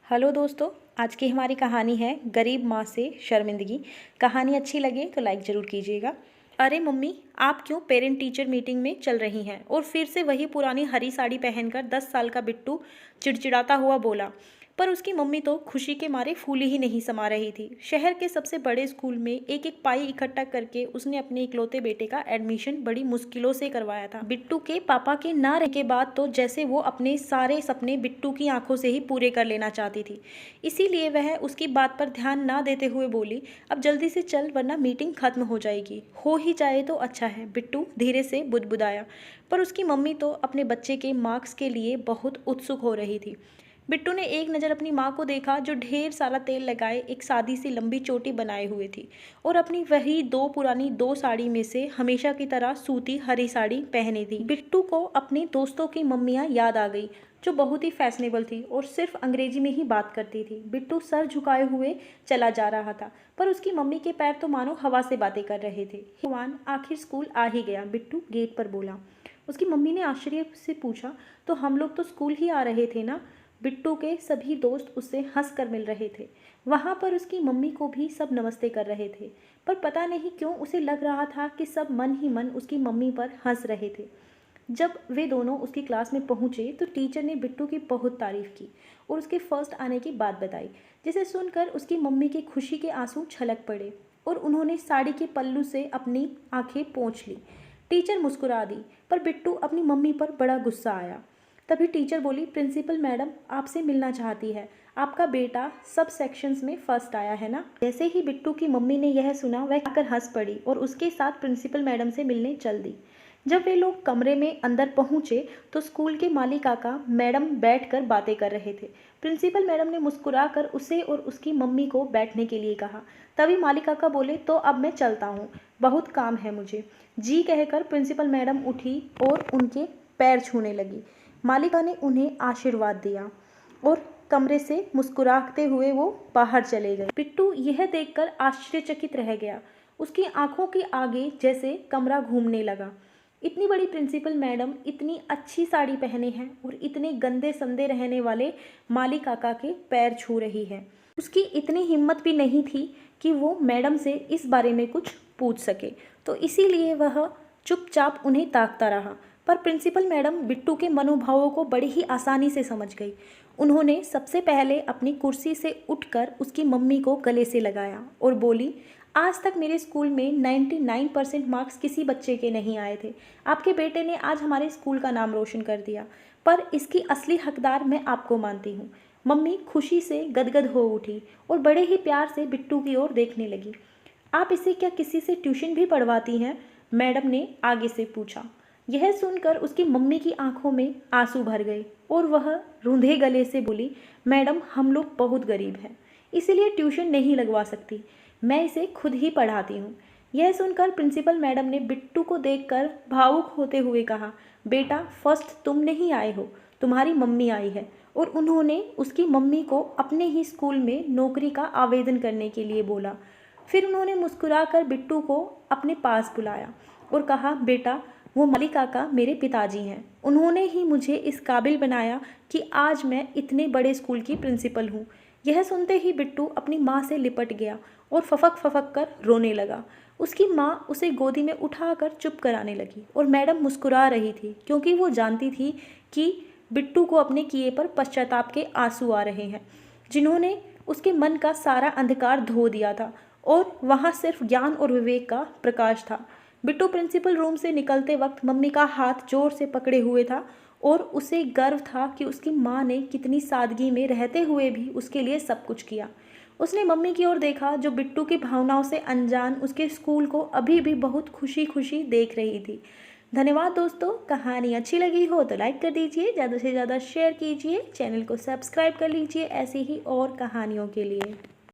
Hello दोस्तों, आज की हमारी कहानी है गरीब माँ से शर्मिंदगी। कहानी अच्छी लगे तो लाइक ज़रूर कीजिएगा। अरे मम्मी, आप क्यों पेरेंट टीचर मीटिंग में चल रही हैं? और फिर से वही पुरानी हरी साड़ी पहनकर 10 साल का बिट्टू चिड़चिड़ाता हुआ बोला। पर उसकी मम्मी तो खुशी के मारे फूली ही नहीं समा रही थी। शहर के सबसे बड़े स्कूल में एक एक पाई इकट्ठा करके उसने अपने इकलौते बेटे का एडमिशन बड़ी मुश्किलों से करवाया था। बिट्टू के पापा के ना रहने के बाद तो जैसे वो अपने सारे सपने बिट्टू की आंखों से ही पूरे कर लेना चाहती थी। इसीलिए वह उसकी बात पर ध्यान ना देते हुए बोली, अब जल्दी से चल वरना मीटिंग खत्म हो जाएगी। हो ही जाए तो अच्छा है, बिट्टू धीरे से बुदबुदाया। पर उसकी मम्मी तो अपने बच्चे के मार्क्स के लिए बहुत उत्सुक हो रही थी। बिट्टू ने एक नज़र अपनी माँ को देखा, जो ढेर सारा तेल लगाए एक सादी सी लंबी चोटी बनाए हुए थी और अपनी वही दो साड़ी में से हमेशा की तरह सूती हरी साड़ी पहनी थी। बिट्टू को अपने दोस्तों की मम्मियाँ याद आ गई, जो बहुत ही फैशनेबल थी और सिर्फ अंग्रेजी में ही बात करती थी। बिट्टू सर झुकाए हुए चला जा रहा था, पर उसकी मम्मी के पैर तो मानो हवा से बातें कर रहे थे। भगवान, आखिर स्कूल आ ही गया, बिट्टू गेट पर बोला। उसकी मम्मी ने आश्चर्य से पूछा, तो हम लोग तो स्कूल ही आ रहे थे ना? बिट्टू के सभी दोस्त उससे हंस कर मिल रहे थे। वहाँ पर उसकी मम्मी को भी सब नमस्ते कर रहे थे, पर पता नहीं क्यों उसे लग रहा था कि सब मन ही मन उसकी मम्मी पर हंस रहे थे। जब वे दोनों उसकी क्लास में पहुँचे तो टीचर ने बिट्टू की बहुत तारीफ की और उसके फर्स्ट आने की बात बताई, जिसे सुनकर उसकी मम्मी की खुशी के आंसू छलक पड़े और उन्होंने साड़ी के पल्लू से अपनी आंखें पोंछ ली। टीचर मुस्कुरा दी, पर बिट्टू अपनी मम्मी पर बड़ा गुस्सा आया। तभी टीचर बोली, प्रिंसिपल मैडम आपसे मिलना चाहती है, आपका बेटा सब सेक्शंस में फर्स्ट आया है ना? जैसे ही बिट्टू की मम्मी ने यह सुना, वह आकर हंस पड़ी और उसके साथ प्रिंसिपल मैडम से मिलने चल दी। जब वे लोग कमरे में अंदर पहुंचे तो स्कूल के माली काका मैडम बैठकर बातें कर रहे थे। प्रिंसिपल मैडम ने मुस्कुराकर उसे और उसकी मम्मी को बैठने के लिए कहा। तभी माली काका बोले, तो अब मैं चलता हूँ, बहुत काम है मुझे। जी कहकर प्रिंसिपल मैडम उठी और उनके पैर छूने लगी। मालिका ने उन्हें आशीर्वाद दिया और कमरे से मुस्कुराते हुए वो बाहर चले गए। बिट्टू यह देखकर आश्चर्यचकित रह गया। उसकी आंखों के आगे जैसे कमरा घूमने लगा। इतनी बड़ी प्रिंसिपल मैडम इतनी अच्छी साड़ी पहने हैं और इतने गंदे संदे रहने वाले माली काका के पैर छू रही है। उसकी इतनी हिम्मत भी नहीं थी कि वो मैडम से इस बारे में कुछ पूछ सके, तो इसीलिए वह चुपचाप उन्हें ताकता रहा। पर प्रिंसिपल मैडम बिट्टू के मनोभावों को बड़ी ही आसानी से समझ गई। उन्होंने सबसे पहले अपनी कुर्सी से उठकर उसकी मम्मी को गले से लगाया और बोली, आज तक मेरे स्कूल में 99% मार्क्स किसी बच्चे के नहीं आए थे। आपके बेटे ने आज हमारे स्कूल का नाम रोशन कर दिया, पर इसकी असली हकदार मैं आपको मानती हूँ। मम्मी खुशी से गदगद हो उठी और बड़े ही प्यार से बिट्टू की ओर देखने लगी। आप इसे क्या किसी से ट्यूशन भी पढ़वाती हैं? मैडम ने आगे से पूछा। यह सुनकर उसकी मम्मी की आंखों में आंसू भर गए और वह रूंधे गले से बोली, मैडम हम लोग बहुत गरीब हैं, इसीलिए ट्यूशन नहीं लगवा सकती, मैं इसे खुद ही पढ़ाती हूँ। यह सुनकर प्रिंसिपल मैडम ने बिट्टू को देखकर भावुक होते हुए कहा, बेटा फर्स्ट तुम नहीं आए हो, तुम्हारी मम्मी आई है। और उन्होंने उसकी मम्मी को अपने ही स्कूल में नौकरी का आवेदन करने के लिए बोला। फिर उन्होंने मुस्कुराकर बिट्टू को अपने पास बुलाया और कहा, बेटा वो माली काका मेरे पिताजी हैं, उन्होंने ही मुझे इस काबिल बनाया कि आज मैं इतने बड़े स्कूल की प्रिंसिपल हूँ। यह सुनते ही बिट्टू अपनी माँ से लिपट गया और फफक कर रोने लगा। उसकी माँ उसे गोदी में उठाकर चुप कराने लगी और मैडम मुस्कुरा रही थी, क्योंकि वो जानती थी कि बिट्टू को अपने किए पर पश्चाताप के आंसू आ रहे हैं, जिन्होंने उसके मन का सारा अंधकार धो दिया था और वहाँ सिर्फ ज्ञान और विवेक का प्रकाश था। बिट्टू प्रिंसिपल रूम से निकलते वक्त मम्मी का हाथ जोर से पकड़े हुए था और उसे गर्व था कि उसकी माँ ने कितनी सादगी में रहते हुए भी उसके लिए सब कुछ किया। उसने मम्मी की ओर देखा, जो बिट्टू की भावनाओं से अनजान उसके स्कूल को अभी भी बहुत खुशी खुशी देख रही थी। धन्यवाद दोस्तों, कहानी अच्छी लगी हो तो लाइक कर दीजिए, ज़्यादा से ज़्यादा शेयर कीजिए, चैनल को सब्सक्राइब कर लीजिए ऐसी ही और कहानियों के लिए।